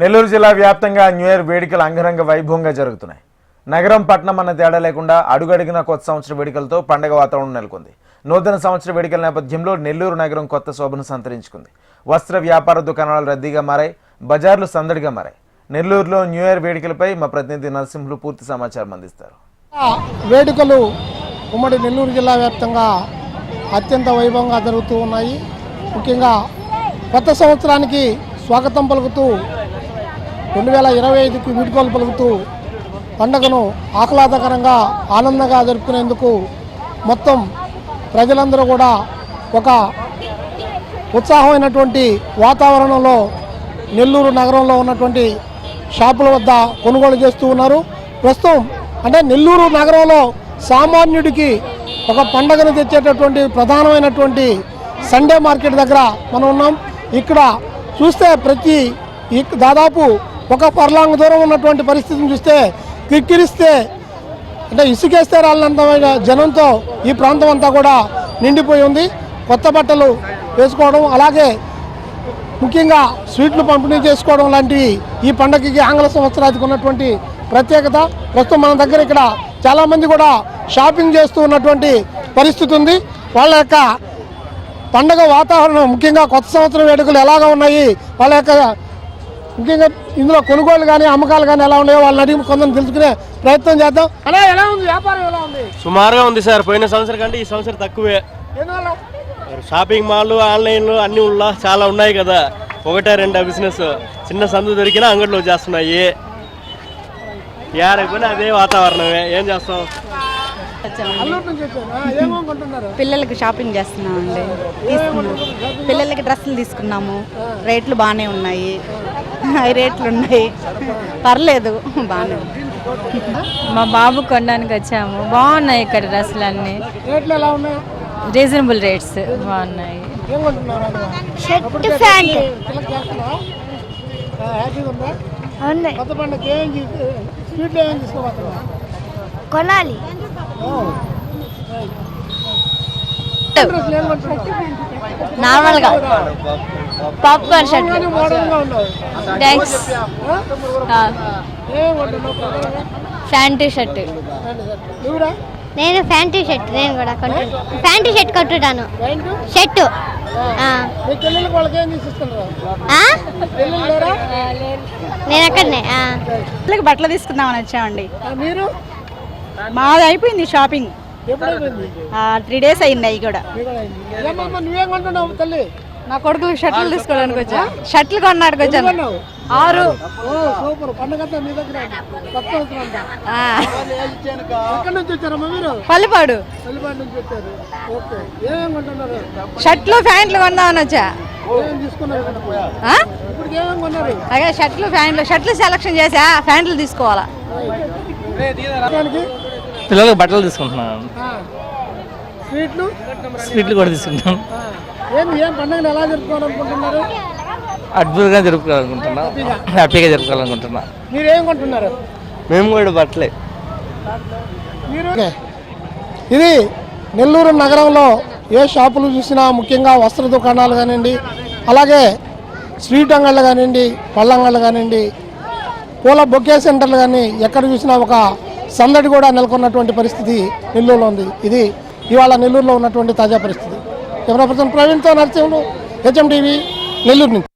నెల్లూరు జిల్లా వ్యాప్తంగా new year వేడుకలు అంగరంగ వైభవంగా జరుగుతున్నాయి. నగరం పట్టణం అన్న తేడా లేకుండా అడుగడుగున కొత్త సంవత్సర వేడుకలతో పండగ వాతావరణం నెలకొంది. నూతన సంవత్సర వేడుకల నేపథ్యంలో నెల్లూరు నగరం కొత్త శోభను సంతరించుకుంది. వస్త్ర వ్యాపార దుకాణాలు రద్దీగా మారాయి, బజార్లు సందడిగా మారాయి. నెల్లూరులో న్యూ ఇయర్ వేడుకలపై మా ప్రతినిధి నరసింహులు పూర్తి సమాచారం అందిస్తారు. వేడుకలు ఉమ్మడి నెల్లూరు జిల్లా వ్యాప్తంగా అత్యంత వైభవంగా జరుగుతూ ఉన్నాయి. ముఖ్యంగా కొత్త సంవత్సరానికి స్వాగతం పలుకుతూ 2025కి వీడ్కోలు పలుకుతూ పండుగను ఆహ్లాదకరంగా ఆనందంగా జరుపుకునేందుకు మొత్తం ప్రజలందరూ కూడా ఒక ఉత్సాహమైనటువంటి వాతావరణంలో నెల్లూరు నగరంలో ఉన్నటువంటి షాపుల వద్ద కొనుగోలు చేస్తూ ఉన్నారు. ప్రస్తుతం అంటే నెల్లూరు నగరంలో సామాన్యుడికి ఒక పండుగను తెచ్చేటటువంటి ప్రధానమైనటువంటి సండే మార్కెట్ దగ్గర మనం ఉన్నాం. ఇక్కడ చూస్తే దాదాపు ఒక పర్లాంగ్ దూరం ఉన్నటువంటి పరిస్థితిని చూస్తే కిక్కిరిస్తే అంటే ఇసుకేస్తే రాళ్ళంతమైన జనంతో ఈ ప్రాంతం అంతా కూడా నిండిపోయి ఉంది. కొత్త బట్టలు వేసుకోవడం, అలాగే ముఖ్యంగా స్వీట్లు పంపిణీ చేసుకోవడం లాంటివి ఈ పండగకి ఆంగ్ల సంవత్సరానికి ఉన్నటువంటి ప్రత్యేకత. ప్రస్తుతం మన దగ్గర ఇక్కడ చాలామంది కూడా షాపింగ్ చేస్తూ ఉన్నటువంటి పరిస్థితి ఉంది. వాళ్ళ యొక్క పండగ వాతావరణం, ముఖ్యంగా కొత్త సంవత్సరం వేడుకలు ఎలాగా ఉన్నాయి, వాళ్ళ యొక్క ముఖ్యంగా ఇందులో కొనుగోలు కానీ అమ్మకాలు కానీ ఎలా ఉన్నాయో వాళ్ళని అడిగి కొందరు తెలుసుకునే ప్రయత్నం చేద్దాం. అలా ఎలా ఉంది వ్యాపారం, ఎలా ఉంది? సుమారుగా ఉంది సార్. పోయిన సంవత్సరం కంటే ఈ సంవత్సరం తక్కువే. షాపింగ్ మాల్లు, ఆన్లైన్లు అన్నీ చాలా ఉన్నాయి కదా. ఒకటే రెండా బిజినెస్ చిన్న సందు దొరికినా అంగట్లో చేస్తున్నాయి. యారైపోయినా అదే వాతావరణమే. ఏం చేస్తాం? పిల్లలకి షాపింగ్ చేస్తున్నామండి. పిల్లలకి డ్రెస్సులు తీసుకున్నాము. రేట్లు బాగానే ఉన్నాయి, హై రేట్లు ఉన్నాయి, పర్లేదు బాగానే. మా బాబు కొనడానికి వచ్చాము. బాగున్నాయి ఇక్కడ డ్రెస్సులు అన్నీ, రీజనబుల్ రేట్స్ బాగున్నాయి. కొనాలి. నార్మల్గా పాప్కార్న్ షర్ట్, థ్యాంక్స్. ఫ్యాంటీ షర్ట్. నేను ఫ్యాంటీ షర్ట్, నేను కూడా ఫ్యాంటీ షర్ట్ కొట్టుతాను. షర్ట్ నేను అక్కడనే పిల్లలకి బట్టలు తీసుకుందామని వచ్చామండి. మాది అయిపోయింది షాపింగ్, 3 days అయింది. అవి కూడా నా కొడుకు షర్ట్లు తీసుకోవడానికి వచ్చా. షర్ట్లు కొన్నాడికి వచ్చాను. 6. పల్లిపాడు. షర్ట్లు ప్యాంట్లు కొందామని వచ్చా. అదే షర్ట్లు ప్యాంట్లు, షర్ట్లు సెలక్షన్ చేసా, ప్యాంట్లు తీసుకోవాలా. పిల్లలకు బట్టలు తీసుకుంటున్నాను. స్వీట్లు కూడా తీసుకుంటాం. ఎలా జరుపుకోవాలనుకుంటున్నారు? అద్భుతంగా జరుపుకోవాలనుకుంటున్నా, హ్యాపీగా జరుపుకోవాలనుకుంటున్నా. మీరేం కొంటున్నారు? మేము కూడా బట్టలే. ఇది నెల్లూరు నగరంలో ఏ షాపులు చూసినా, ముఖ్యంగా వస్త్ర దుకాణాలు కానివ్వండి, అలాగే స్వీట్ అంగళ్ళు కానివ్వండి, పళ్ళంగళ్ళు కానివ్వండి, పూల బొకే సెంటర్లు కానీ ఎక్కడ చూసినా ఒక సందడి కూడా నెలకొన్నటువంటి పరిస్థితి నెల్లూరులో ఉంది. ఇది ఇవాళ నెల్లూరులో ఉన్నటువంటి తాజా పరిస్థితి. కెమెరా పర్సన్ ప్రవీణ్తో నరసింహులు, HM TV, నెల్లూరు నుంచి.